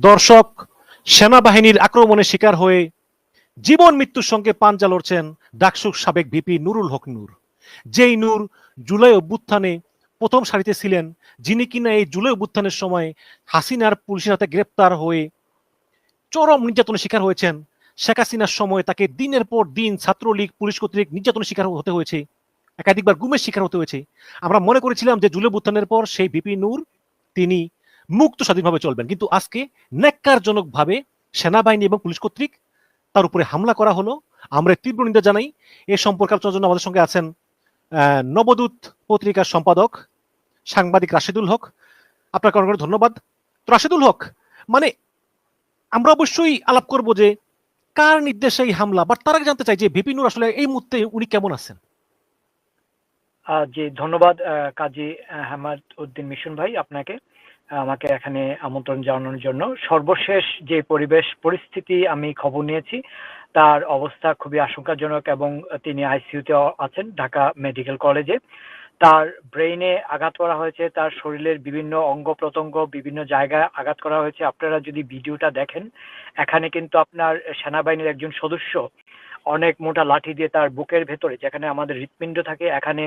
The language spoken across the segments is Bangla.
দর্শক, সেনাবাহিনীর আক্রমণের শিকার হয়ে জীবন মৃত্যুর সঙ্গে পাঞ্জা লড়ছেন ডাকসুর সাবেক ভিপি নুরুল হক নূর। যেই নূর জুলাই অভ্যুত্থানে প্রথম সারিতে ছিলেন, যিনি কিনা এই জুলাই অভ্যুত্থানের সময় হাসিনার পুলিশের হাতে গ্রেপ্তার হয়ে চরম নির্যাতনের শিকার হয়েছেন। শেখ হাসিনার সময় তাকে দিনের পর দিন ছাত্রলীগ পুলিশ কর্তৃক নির্যাতনের শিকার হতে হয়েছে, একাধিকবার গুমের শিকার হতে হয়েছে। আমরা মনে করেছিলাম যে জুলাই অভ্যুত্থানের পর সেই ভিপি নূর তিনি মুক্ত স্বাধীনভাবে চলবেন, কিন্তু আজকে ন্যাক্কারজনকভাবে সেনাবাহিনী এবং পুলিশ কর্তৃক তার উপরে হামলা করা হলো। আমরা তীব্র নিন্দা জানাই। এ সম্পর্কে আলোচনার জন্য আমাদের সঙ্গে আছেন নবদূত পত্রিকার সম্পাদক সাংবাদিক রাশেদুল হক। আপনাকে অনেক ধন্যবাদ। তো রাশেদুল হক, মানে আমরা অবশ্যই আলাপ করব যে কার নির্দেশে এই হামলা, বাট তার আগে জানতে চাই যে ভিপি নূর আসলে এই মুহূর্তে উনি কেমন আছেন? জি, ধন্যবাদ কাজী হামাদ উদ্দিন মিশন ভাই আপনাকে আমাকে এখানে আমন্ত্রণ জানানোর জন্য। সর্বশেষ যে পরিবেশ পরিস্থিতি আমি খবর নিয়েছি, তার অবস্থা খুবই আশঙ্কাজনক এবং তিনি আইসিইউতে আছেন ঢাকা মেডিকেল কলেজে। তার ব্রেইনে আঘাত করা হয়েছে, তার শরীরের বিভিন্ন অঙ্গ প্রত্যঙ্গ বিভিন্ন জায়গায় আঘাত করা হয়েছে। আপনারা যদি ভিডিওটা দেখেন, এখানে কিন্তু আপনার সেনাবাহিনীর একজন সদস্য অনেক মোটা লাঠি দিয়ে তার বুকের ভেতরে, যেখানে আমাদের হৃৎপিণ্ড থাকে, এখানে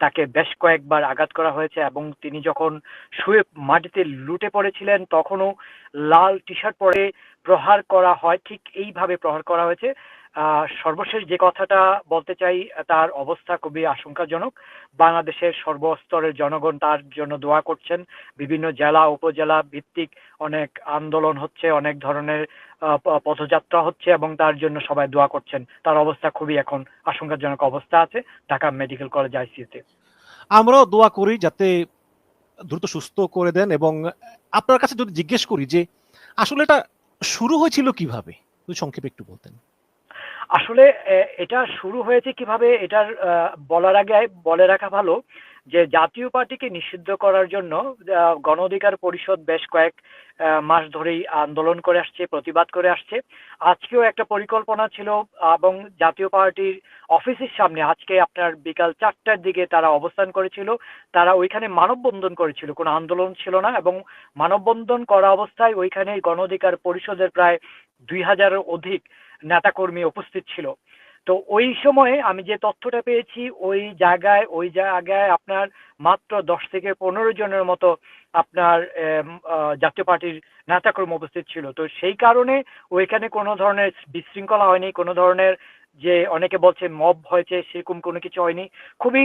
তাকে বেশ কয়েকবার আঘাত করা হয়েছে এবং তিনি যখন শুয়ে মাটিতে লুটে পড়েছিলেন তখনও লাল টি শার্ট পরে প্রহার করা হয়, ঠিক এইভাবে প্রহার করা হয়েছে। সর্বশেষ যে কথাটা বলতে চাই, তার অবস্থা খুবই আশঙ্কাজনক। বাংলাদেশের সর্বস্তরের জনগণ তার জন্য দোয়া করছেন। বিভিন্ন জেলা উপজেলা ভিত্তিক অনেক আন্দোলন হচ্ছে, অনেক ধরনের পথযাত্রা হচ্ছে এবং তার জন্য সবাই দোয়া করছেন। তার অবস্থা খুবই এখন আশঙ্কাজনক অবস্থা আছে ঢাকা মেডিকেল কলেজ আইসিইউতে। আমরাও দোয়া করি যাতে দ্রুত সুস্থ করে দেন। এবং আপনার কাছে যদি জিজ্ঞেস করি যে আসলে এটা শুরু হয়েছিল কিভাবে, যদি সংক্ষেপে একটু বলতেন। আসলে এটা শুরু হয়েছে কিভাবে, এটার বলার আগে বলে রাখা ভালো যে জাতীয় পার্টিকে নিষিদ্ধ করার জন্য গণ অধিকার পরিষদ বেশ কয়েক মাস ধরেই আন্দোলন করে আসছে, প্রতিবাদ করে আসছে। আজকেও একটা পরিকল্পনা ছিল এবং জাতীয় পার্টির অফিসের সামনে আজকে আপনার বিকাল 4টার দিকে তারা অবস্থান করেছিল। তারা ওইখানে মানববন্ধন করেছিল, কোনো আন্দোলন ছিল না। এবং মানববন্ধন করা অবস্থায় ওইখানে গণ অধিকার পরিষদের প্রায় 2000-এর অধিক নেতাকর্মী উপস্থিত ছিল। তো ওই সময়ে আমি যে তথ্যটা পেয়েছি, ওই জায়গায় আপনার মাত্র 10 থেকে 15 জনের মতো আপনার জাতীয় পার্টির নেতাকর্মী উপস্থিত ছিল। তো সেই কারণে ওইখানে কোনো ধরনের বিশৃঙ্খলা হয়নি, কোনো ধরনের যে অনেকে বলছে মব হয়েছে, সেরকম কোনো কিছু হয়নি। খুবই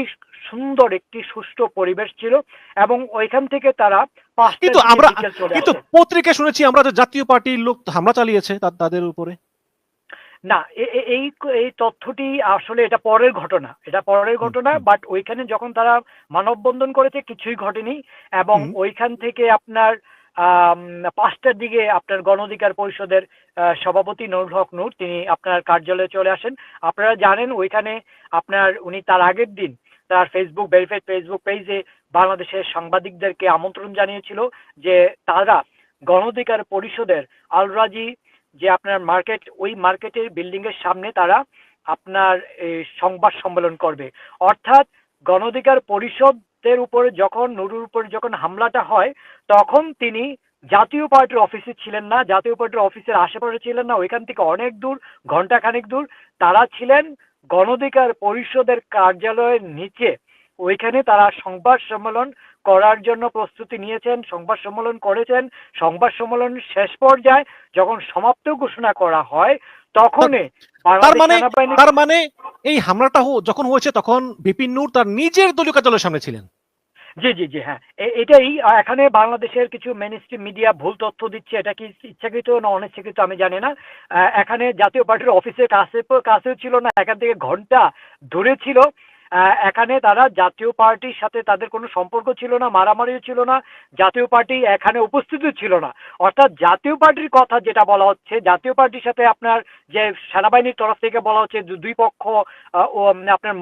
সুন্দর একটি সুষ্ঠু পরিবেশ ছিল এবং ওইখান থেকে তারা 5টার কিন্তু দিকে আমরা বিকেল চলে কিন্তু আসে। পত্রিকায় শুনেছি আমরা যে জাতীয় পার্টির লোক হামলা চালিয়েছে তাদের উপরে। না, এই তথ্যটি আসলে এটা পরের ঘটনা, এটা পরের হুম, ঘটনা। হুম, বাট ওইখানে যখন তারা মানববন্ধন করেছে কিছুই ঘটেনি এবং হুম। ওইখান থেকে আপনার 5টার দিকে আপনার গণ অধিকার পরিষদের সভাপতি নুরুল হক নূর তিনি আপনার কার্যালয়ে চলে আসেন। আপনারা জানেন ওইখানে আপনার উনি তার আগের দিন তার ভেরিফাইড ফেসবুক পেজে বাংলাদেশের সাংবাদিকদেরকে আমন্ত্রণ জানিয়েছিল যে তারা গণ অধিকার পরিষদের আল রাজি যে আপনার মার্কেট, ওই মার্কেটের বিল্ডিং এর সামনে তারা আপনার সংবাদ সম্মেলন করবে। অর্থাৎ গণ অধিকার পরিষদের উপরে যখন নুরুর উপরে যখন হামলাটা হয়, তখন তিনি জাতীয় পার্টির অফিসে ছিলেন না, জাতীয় পার্টির অফিসের আশেপাশে ছিলেন না, ওইখান থেকে অনেক দূর, ঘন্টাখানেক দূর। তারা ছিলেন গণ অধিকার পরিষদের কার্যালয়ের নিচে। ওইখানে তারা সংবাদ সম্মেলন করার জন্য প্রস্তুতি নিয়েছেন, সংবাদ সম্মেলন করেছেন। সংবাদ সম্মেলন শেষ পর্যায়ে যখন সমাপ্ত ঘোষণা করা হয়, তা- তখনই তার বাংলাদেশ মানে সেনাবাহিনী। তার মানে এই হামলাটা যখন হয়েছে তখন বিপিন নূর তার নিজের দলীয় কার্যালয়ের সামনে ছিলেন। জি জি জি, হ্যাঁ, এটাই। এখানে বাংলাদেশের কিছু মেইনস্ট্রিম মিডিয়া ভুল তথ্য দিচ্ছে, এটা কি ইচ্ছাকৃত না অনিচ্ছাকৃত আমি জানি না। এখানে জাতীয় পার্টির অফিসের কাছেও ছিল না, এখান থেকে ঘন্টা দূরে ছিল। এখানে তারা জাতীয় পার্টির সাথে তাদের কোনো সম্পর্ক ছিল না, মারামারিও ছিল না, জাতীয় পার্টি এখানে উপস্থিতও ছিল না। অর্থাৎ জাতীয় পার্টির কথা যেটা বলা হচ্ছে, জাতীয় পার্টির সাথে আপনার যে সেনাবাহিনীর তরফ থেকে বলা হচ্ছে দুই পক্ষ আপনার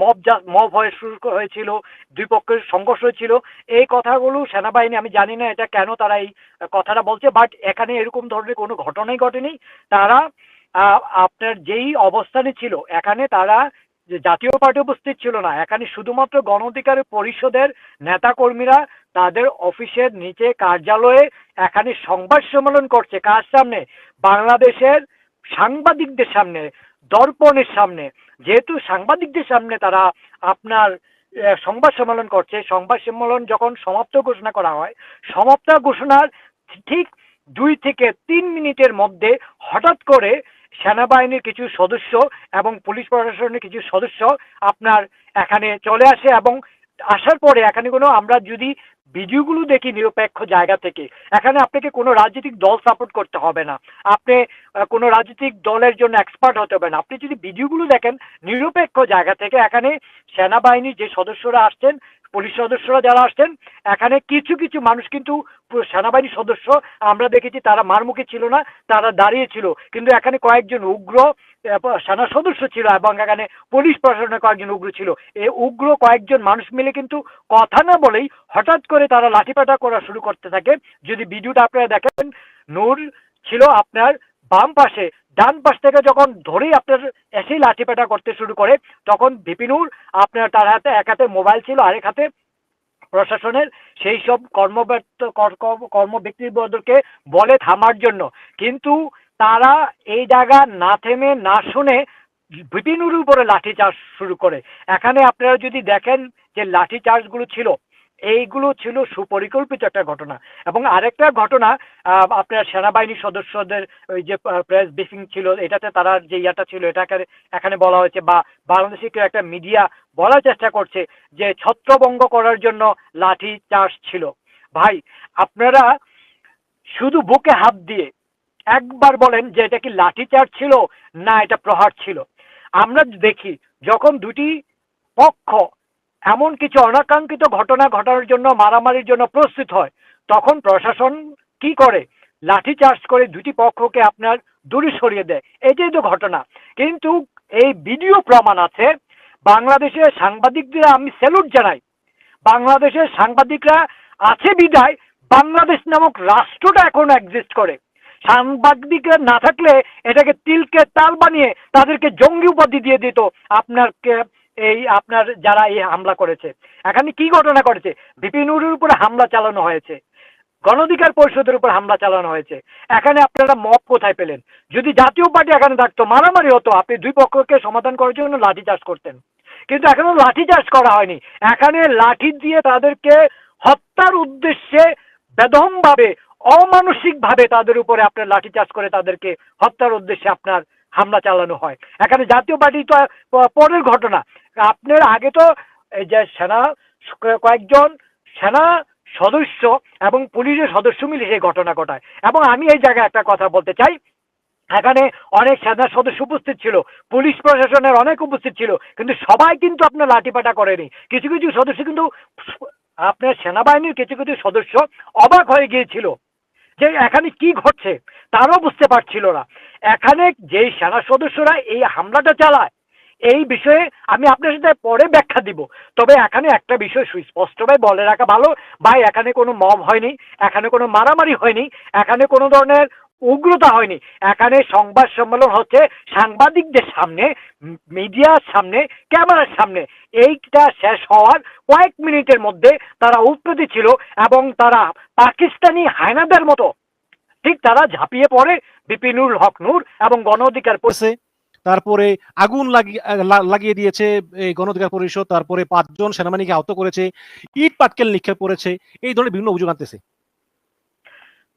মব হয়ে শুরু হয়েছিল, দুই পক্ষের সংঘর্ষ হয়েছিল, এই কথাগুলো সেনাবাহিনী, আমি জানি না এটা কেন তারা এই কথাটা বলছে, বাট এখানে এরকম ধরনের কোনো ঘটনাই ঘটেনি। তারা আপনার যেই অবস্থানে ছিল, এখানে তারা যে জাতীয় পার্টি উপস্থিত ছিল না, এখানে শুধুমাত্র গণ অধিকার পরিষদের নেতাকর্মীরা তাদের অফিসের নিচে কার্যালয়ে এখানে সংবাদ সম্মেলন করছে। কার সামনে? বাংলাদেশের সাংবাদিকদের সামনে, দর্পণের সামনে। যেহেতু সাংবাদিকদের সামনে তারা আপনার সংবাদ সম্মেলন করছে, সংবাদ সম্মেলন যখন সমাপ্ত ঘোষণা করা হয়, সমাপ্ত ঘোষণার ঠিক 2 থেকে 3 মিনিটের মধ্যে হঠাৎ করে সেনাবাহিনীর কিছু সদস্য এবং পুলিশ প্রশাসনের কিছু সদস্য আপনার এখানে চলে আসে, এবং আসার পরে এখানে কোনো, আমরা যদি ভিডিওগুলো দেখি নিরপেক্ষ জায়গা থেকে, এখানে আপনাকে কোনো রাজনৈতিক দল সাপোর্ট করতে হবে না, আপনি কোনো রাজনৈতিক দলের জন্য এক্সপার্ট হতে হবে না। আপনি যদি ভিডিওগুলো দেখেন নিরপেক্ষ জায়গা থেকে, এখানে সেনাবাহিনীর যে সদস্যরা আসছেন, পুলিশ সদস্যরা যারা আসছেন, এখানে কিছু কিছু মানুষ কিন্তু সেনাবাহিনীর সদস্য আমরা দেখেছি তারা মারমুখী ছিল না, তারা দাঁড়িয়ে ছিল। কিন্তু এখানে কয়েকজন উগ্র সেনা সদস্য ছিল এবং এখানে পুলিশ প্রশাসনের কয়েকজন উগ্র ছিল। এই উগ্র কয়েকজন মানুষ মিলে কিন্তু কথা না বলেই হঠাৎ করে তারা লাঠিপেটা করা শুরু করতে থাকে। যদি ভিডিওটা আপনারা দেখেন, নূর ছিল আপনার বাম পাশে, ডান পাশ থেকে যখন ধরেই আপনার এসেই লাঠিপেটা করতে শুরু করে, তখন বিপিনুর আপনার তার হাতে এক হাতে মোবাইল ছিল, আরেক হাতে প্রশাসনের সেই সব কর্মব্যক্তিবর্গকে বলে থামার জন্য। কিন্তু তারা এই জায়গা না থেমে না শুনে বিপিনুর উপরে লাঠিচার্জ শুরু করে। এখানে আপনারা যদি দেখেন যে লাঠিচার্জগুলো ছিল, এইগুলো ছিল সুপরিকল্পিত একটা ঘটনা। এবং আরেকটা ঘটনা, আপনার সেনাবাহিনী সদস্যদের ওই যে প্রেস ব্রিফিং ছিল, এটাতে তারা যে ইয়াটা ছিল এটাকে এখানে বলা হয়েছে, বা বাংলাদেশি একটা মিডিয়া বলার চেষ্টা করছে যে ছত্রভঙ্গ করার জন্য লাঠি চার্জ ছিল। ভাই, আপনারা শুধু বুকে হাত দিয়ে একবার বলেন যে এটা কি লাঠি চার্জ ছিল না এটা প্রহার ছিল। আমরা দেখি যখন দুটি পক্ষ এমন কিছু অনাকাঙ্ক্ষিত ঘটনা ঘটানোর জন্য, মারামারির জন্য প্রস্তুত হয়, তখন প্রশাসন কি করে? লাঠি চার্জ করে দুটি পক্ষকে আপনার দূরে সরিয়ে দেয়। এটাই তো ঘটনা। কিন্তু এই ভিডিও প্রমাণ আছে। বাংলাদেশের সাংবাদিকদের আমি স্যালুট জানাই। বাংলাদেশের সাংবাদিকরা আছে বিদায় বাংলাদেশ নামক রাষ্ট্রটা এখন এক্সিস্ট করে। সাংবাদিকরা না থাকলে এটাকে তিলকে তাল বানিয়ে তাদেরকে জঙ্গি উপাধি দিয়ে দিত আপনারকে, এই আপনার যারা এই হামলা করেছে। এখানে কি ঘটনা করেছে? বিপিনুরের উপরে হামলা চালানো হয়েছে, গণ অধিকার পরিষদের উপর হামলা চালানো হয়েছে। এখানে আপনারা মব কোথায় পেলেন? যদি জাতীয় পার্টি এখানে থাকতো, মারামারি হতো, আপনি দুই পক্ষকে সমাধান করার জন্য লাঠিচার্জ করতেন। কিন্তু এখনো লাঠিচার্জ করা হয়নি। এখানে লাঠি দিয়ে তাদেরকে হত্যার উদ্দেশ্যে বেদমভাবে, অমানসিক ভাবে তাদের উপরে আপনার লাঠিচার্জ করে তাদেরকে হত্যার উদ্দেশ্যে আপনার হামলা চালানো হয়। এখানে জাতীয় পার্টি তো পরের ঘটনা। আপনার আগে তো এই যে কয়েকজন সেনা সদস্য এবং পুলিশের সদস্য মিলে সেই ঘটনা ঘটায়। এবং আমি এই জায়গায় একটা কথা বলতে চাই, এখানে অনেক সেনা সদস্য উপস্থিত ছিল, পুলিশ প্রশাসনের অনেক উপস্থিত ছিল, কিন্তু সবাই কিন্তু আপনার লাঠিপাটা করেনি। কিছু কিছু সদস্য কিন্তু, আপনার সেনাবাহিনীর কিছু কিছু সদস্য অবাক হয়ে গিয়েছিল যে এখানে কি ঘটছে, তারাও বুঝতে পারছিল না। এখানে যেই সেনা সদস্যরা এই হামলাটা চালায়, এই বিষয়ে আমি আপনার সাথে পরে ব্যাখ্যা দিব। তবে এখানে একটা বিষয় সুস্পষ্টভাবে বলে রাখা ভালো, ভাই এখানে কোনো মব হয়নি, এখানে কোনো মারামারি হয়নি, এখানে কোনো ধরনের উগ্রতা হয়নি। এখানে সংবাদ সম্মেলন হচ্ছে সাংবাদিকদের সামনে, মিডিয়ার সামনে, ক্যামেরার সামনে। এইটা শেষ হওয়ার কয়েক মিনিটের মধ্যে তারা উৎপত্তি ছিল এবং তারা পাকিস্তানি হায়নাদের মতো ঠিক তারা ঝাঁপিয়ে পড়ে বিপিনুর হক নূর এবং গণ অধিকার করেছে। তারপরে আগুন লাগিয়ে দিয়েছে এই গণ অধিকার পরিষদ, তারপরে 5 জন সেনাবাহিনীকে আহত করেছে, ইট পাটকেল নিক্ষেপ করেছে, এই ধরনের বিভিন্ন অভিযোগ আনতেছে।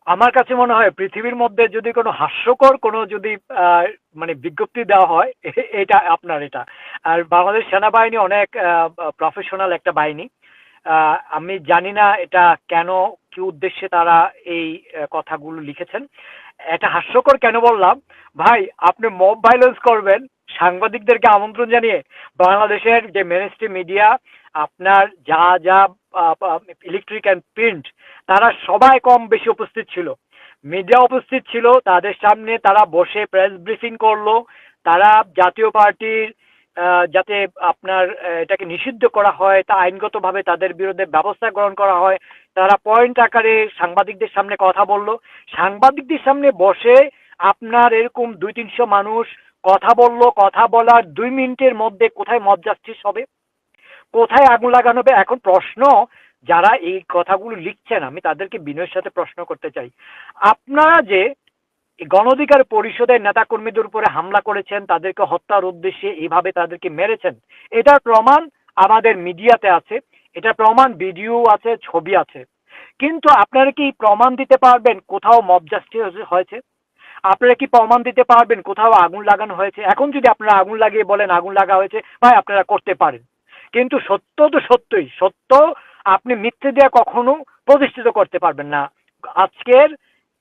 আমার কাছে মনে হয় পৃথিবীর মধ্যে যদি কোনো হাস্যকর কোনো যদি মানে বিজ্ঞপ্তি দেওয়া হয়, এটা আপনার এটা। আর বাংলাদেশ সেনাবাহিনী অনেক প্রফেশনাল একটা বাহিনী। আমি জানি না এটা কেন, কি উদ্দেশ্যে তারা এই কথাগুলো লিখেছেন। এটা হাস্যকর কেন বললাম, ভাই আপনি মব ভাইলেন্স করবেন সাংবাদিকদেরকে আমন্ত্রণ জানিয়ে? বাংলাদেশের যে মেনস্ট্রিম মিডিয়া, আপনার যা যা ইলেকট্রিক অ্যান্ড প্রিন্ট, তারা সবাই কম বেশি উপস্থিত ছিল, মিডিয়া উপস্থিত ছিল, তাদের সামনে তারা বসে প্রেস ব্রিফিং করলো। তারা জাতীয় পার্টির যাতে আপনার এটাকে নিষিদ্ধ করা হয়, তা আইনগতভাবে তাদের বিরুদ্ধে ব্যবস্থা গ্রহণ করা হয়, তারা পয়েন্ট আকারে সাংবাদিকদের সামনে কথা বলল। সাংবাদিকদের সামনে বসে আপনার এরকম 200-300 মানুষ কথা বললো, কথা বলার 2 মিনিটের মধ্যে কোথায় মব জাস্টিস হবে, কোথায় আগুন লাগানো হবে? এখন প্রশ্ন, যারা এই কথাগুলো লিখছেন আমি তাদেরকে বিনয়ের সাথে প্রশ্ন করতে চাই, আপনারা যে গণ অধিকার পরিষদের নেতাকর্মীদের উপরে হামলা করেছেন, তাদেরকে হত্যার উদ্দেশ্যে এইভাবে তাদেরকে মেরেছেন, এটার প্রমাণ আমাদের মিডিয়াতে আছে, এটা প্রমাণ ভিডিও আছে, ছবি আছে। কিন্তু আপনারা কি প্রমাণ দিতে পারবেন কোথাও মব জাস্টিস হয়েছে? আপনারা কি প্রমাণ দিতে পারবেন কোথাও আগুন লাগানো হয়েছে? এখন যদি আপনারা আগুন লাগিয়ে বলেন আগুন লাগা হয়েছে, ভাই আপনারা করতে পারেন, কিন্তু সত্য তো সত্যই সত্য, আপনি মিথ্যে দিয়ে কখনো প্রতিষ্ঠিত করতে পারবেন না। আজকের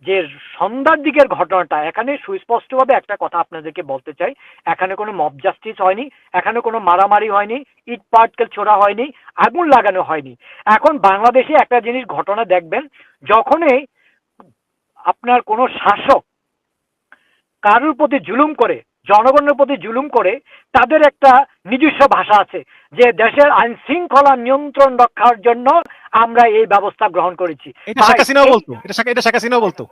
যে সন্ধ্যার দিকের ঘটনাটা, এখানে সুস্পষ্টভাবে একটা কথা আপনাদেরকে বলতে চাই, এখানে কোনো মব জাস্টিস হয়নি, এখানে কোনো মারামারি হয়নি, ইট পাটকেল ছোড়া হয়নি, আগুন লাগানো হয়নি। এখন বাংলাদেশে একটা জিনিস ঘটনা দেখবেন, যখনই আপনার কোনো শাসক কারোর প্রতি জুলুম করে, জনগণের প্রতি জুলুম করে, তাদের একটা নিজস্ব ভাষা আছে যে দেশের আইন শৃঙ্খলা নিয়ন্ত্রণ রক্ষার জন্য আমরা এই ব্যবস্থা গ্রহণ করেছি। এটা শেখ হাসিনাও বলতো, এটা শেখ হাসিনাও বলতো।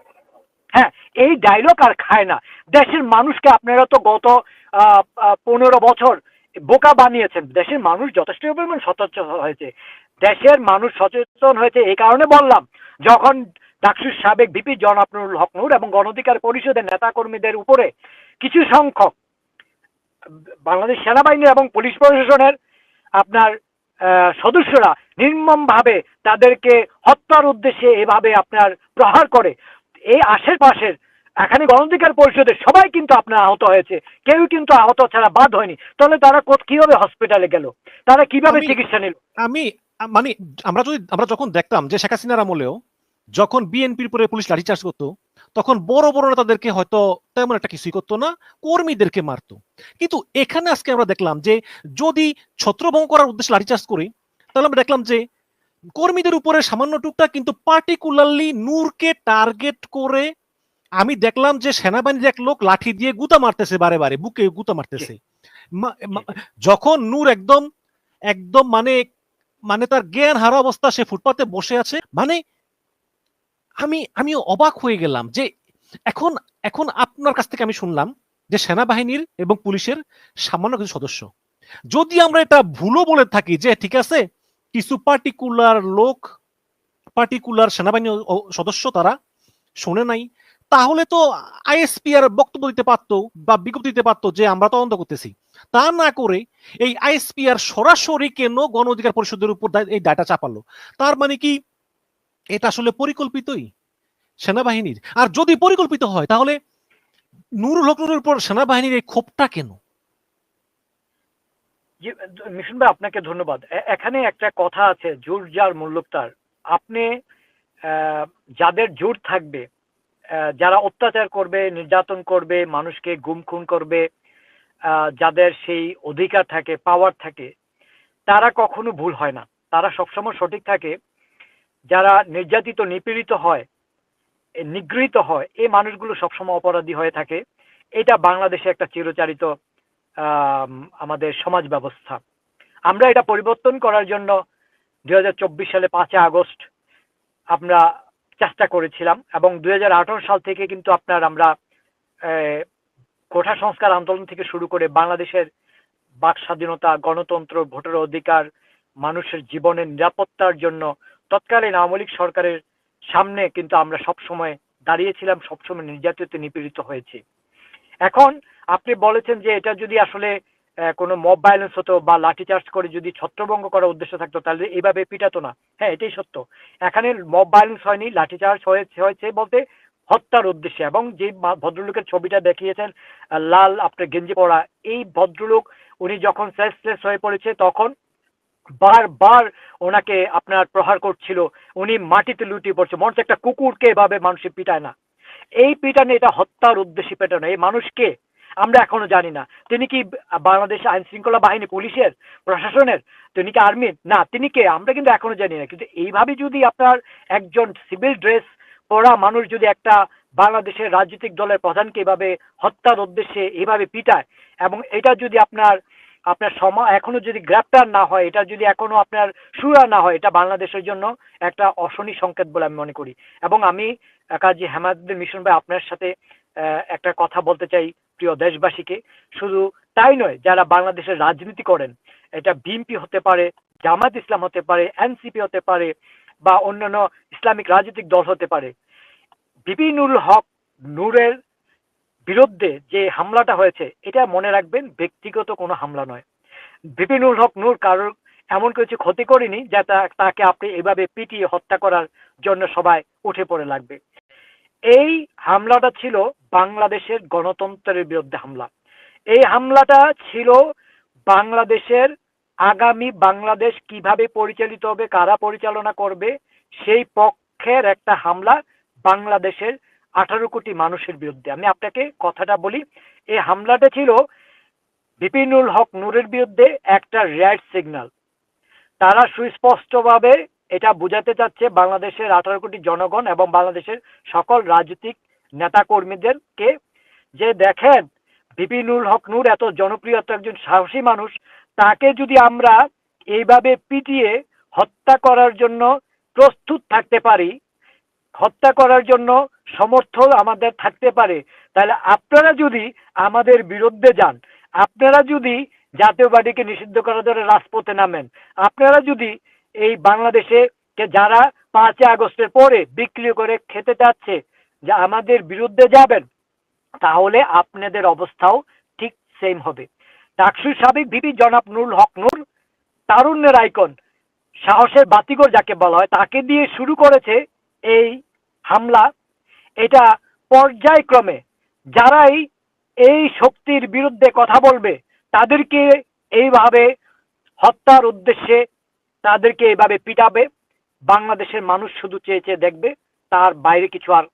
হ্যাঁ, এই ডায়লগ আর খায় না। দেশের মানুষকে আপনারা তো গত 15 বছর বোকা বানিয়েছেন। দেশের মানুষ যথেষ্ট পরিমাণ সচেতন হয়েছে, দেশের মানুষ সচেতন হয়েছে এই কারণে বললাম, যখন ডাকসুর সাবেক ভিপি জনাব নুরুল হক নূর এবং গণ অধিকার পরিষদের নেতাকর্মীদের উপরে কিছু সংখ্যক বাংলাদেশ সেনাবাহিনী এবং পুলিশ প্রশাসনের আপনার সদস্যরা নির্মমভাবে তাদেরকে হত্যার উদ্দেশ্যে এভাবে আপনার প্রহার করে, এই আশেপাশের এখানে গণ অধিকার পরিষদের সবাই কিন্তু আপনার আহত হয়েছে, কেউ কিন্তু আহত ছাড়া বাদ হয়নি। তাহলে তারা কিভাবে হসপিটালে গেল, তারা কিভাবে চিকিৎসা নিল? আমি মানে আমরা যখন দেখতাম যে শেখ হাসিনার আমলেও যখন বিএনপির উপরে পুলিশ লাঠিচার্জ করতো, তখন বড় বড় নেতাদেরকে হয়তো তেমন একটা কিছুই করতো না, কর্মীদেরকে মারতো। কিন্তু এখানে আজকে আমরা দেখলাম যে যদি ছত্রভঙ্গ করার উদ্দেশ্যে লাঠিচার্জ করি, তাহলে আমরা দেখলাম যে কর্মীদের উপরে সামান্য টুকটা, কিন্তু পার্টিকুলারলি নূরকে টার্গেট করে আমি দেখলাম যে সেনাবাহিনীর এক লোক লাঠি দিয়ে গুতা মারতেছে, বারে বারে বুকে গুতা মারতেছে। যখন নূর একদম একদম মানে মানে তার জ্ঞান হারা অবস্থা, সে ফুটপাতে বসে আছে, মানে আমি অবাক হয়ে গেলাম যে এখন এখন আপনার কাছ থেকে আমি শুনলাম যে সেনাবাহিনীর এবং পুলিশের সামান্য কিছু সদস্য, যদি আমরা এটা ভুলও বলে থাকি যে ঠিক আছে কিছু পার্টিকুলার লোক, পার্টিকুলার সেনাবাহিনী সদস্য তারা শোনে নাই, তাহলে তো আইএসপি আর বক্তব্য দিতে পারতো বা বিজ্ঞপ্তি দিতে পারতো যে আমরা তদন্ত করতেছি। তা না করে এই আইএসপি আর সরাসরি কেন গণ অধিকার পরিষদের উপর এই ডাটা চাপালো? তার মানে কি এটা আসলে পরিকল্পিতই সেনাবাহিনীর? আর যদি পরিকল্পিত হয় তাহলে নুরুল হক নুরের উপর সেনাবাহিনীর এই ক্ষোভটা কেন? মিশন ভাই আপনাকে ধন্যবাদ। এখানে একটা কথা আছে, জোর যার মূল্য তার। আপনি যাদের জোর থাকবে, যারা অত্যাচার করবে, নির্যাতন করবে, মানুষকে গুম খুন করবে, যাদের সেই অধিকার থাকে, পাওয়ার থাকে, তারা কখনো ভুল হয় না, তারা সবসময় সঠিক থাকে। যারা নির্যাতিত নিপীড়িত হয়, নিগৃহীত হয়, এই মানুষগুলো সবসময় অপরাধী হয়ে থাকে। এটা বাংলাদেশে একটা চিরচারিত আমাদের সমাজ ব্যবস্থা। আমরা এটা পরিবর্তন করার জন্য 2024 সালে 5 আগস্ট আমরা চেষ্টা করেছিলাম, এবং 2018 সাল থেকে কিন্তু আমরা কোটা সংস্কার আন্দোলন থেকে শুরু করে বাংলাদেশের বাক স্বাধীনতা, গণতন্ত্র, ভোটের অধিকার, মানুষের জীবনের নিরাপত্তার জন্য তৎকালীন আওয়ামী লীগ সরকারের সামনে কিন্তু আমরা সবসময় দাঁড়িয়েছিলাম, সবসময় নির্যাতিত নিপীড়িত হয়েছি। এখন আপনি বলেছেন যে এটা যদি আসলে কোনো মব ভায়োলেন্স হতো বা লাঠিচার্জ করে যদি ছত্রভঙ্গ করার উদ্দেশ্য থাকতো, তাহলে এইভাবে পিটাতো না। হ্যাঁ, এটাই সত্য। এখানে মব ভায়োলেন্স হয়নি, লাঠিচার্জ হয়েছে বলতে হত্যার উদ্দেশ্যে। এবং যে ভদ্রলোকের ছবিটা দেখিয়েছেন, লাল আপনার গেঞ্জি পরা এই ভদ্রলোক, উনি যখন সেন্সলেস হয়ে পড়েছে তখন বারবার ওনাকে আপনার প্রহার করছিল, উনি মাটিতে লুটিয়ে পড়ছে। মনে হচ্ছে একটা কুকুরকে এভাবে মানুষের পিটায় না, এই পিটানে, এটা হত্যার উদ্দেশ্যে পেটানো। এই মানুষকে আমরা এখনো জানি না, তিনি কি বাংলাদেশ আইন শৃঙ্খলা বাহিনী, পুলিশের, প্রশাসনের, তিনি কি আর্মির, না তিনি কে আমরা কিন্তু এখনো জানি না। কিন্তু এইভাবে যদি আপনার একজন সিভিল ড্রেস পরা মানুষ যদি একটা বাংলাদেশের রাজনৈতিক দলের প্রধানকে এভাবে হত্যার উদ্দেশ্যে এইভাবে পিটায়, এবং এটা যদি আপনার আপনার এখনো যদি গ্রেপ্তার না হয়, এটা যদি এখনো আপনার সুরা না হয়, এটা বাংলাদেশের জন্য একটা অশনি সংকেত বলে আমি মনে করি। এবং আমি কাজী হেমায়েতুদ্দিন মিশন ভাই আপনার সাথে একটা কথা বলতে চাই প্রিয় দেশবাসীকে। শুধু তাই নয়, যারা বাংলাদেশের রাজনীতি করেন, এটা বিএনপি হতে পারে, জামাত ইসলাম হতে পারে, এনসিপি হতে পারে, বা অন্যান্য ইসলামিক রাজনৈতিক দল হতে পারে, ভিপি নুরুল হক নূরের বিরুদ্ধে যে হামলাটা হয়েছে, এটা মনে রাখবেন ব্যক্তিগত কোনো হামলা নয়। ভিপি নুরুল হক নূর কারোর এমন কিছু ক্ষতি করেনি যা তাকে আপনি এভাবে পিটিয়ে হত্যা করার জন্য সবাই উঠে পড়ে লাগবে। এই হামলাটা ছিল বাংলাদেশের গণতন্ত্রের বিরুদ্ধে হামলা। এই হামলাটা ছিল বাংলাদেশের আগামী বাংলাদেশ কিভাবে পরিচালিত হবে, কারা পরিচালনা করবে, সেই পক্ষের একটা হামলা বাংলাদেশের 18 কোটি মানুষের বিরুদ্ধে। আমি আপনাকে কথাটা বলি, এই হামলাটা ছিল ভিপি নুরুল হক নূরের বিরুদ্ধে একটা রেড সিগন্যাল। তারা সুস্পষ্টভাবে এটা বুঝাতে চাচ্ছে বাংলাদেশের 18 কোটি জনগণ এবং বাংলাদেশের সকল রাজনৈতিক নেতা কর্মীদেরকে, যে দেখেন ভিপি নুরুল হক নূর এত জনপ্রিয় একজন সাহসী মানুষ, তাকে যদি আমরা এইভাবে পিটিয়ে হত্যা করার জন্য প্রস্তুত থাকতে পারি, হত্যা করার জন্য সমর্থন আমাদের থাকতে পারে, তাহলে আপনারা যদি আমাদের বিরুদ্ধে যান, আপনারা যদি জাতীয় পার্টিকে নিষিদ্ধ করার জন্য রাজপথে নামেন, আপনারা যদি এই বাংলাদেশে যারা 5 আগস্টের পরে বিক্রি করে খেতে চাচ্ছে যে আমাদের বিরুদ্ধে যাবেন, তাহলে আপনাদের অবস্থাও ঠিক সেম হবে। ডাকসুর সাবেক ভিপি জনাব নুরুল হক নূর তারুণ্যের আইকন, সাহসের বাতিঘর যাকে বলা হয়, তাকে দিয়ে শুরু করেছে এই হামলা। এটা পর্যায়ক্রমে যারাই এই শক্তির বিরুদ্ধে কথা বলবে তাদেরকে এইভাবে হত্যার উদ্দেশ্যে তাদেরকে এইভাবে পিটাবে। বাংলাদেশের মানুষ শুধু চেয়ে চেয়ে দেখবে, তার বাইরে কিছু আর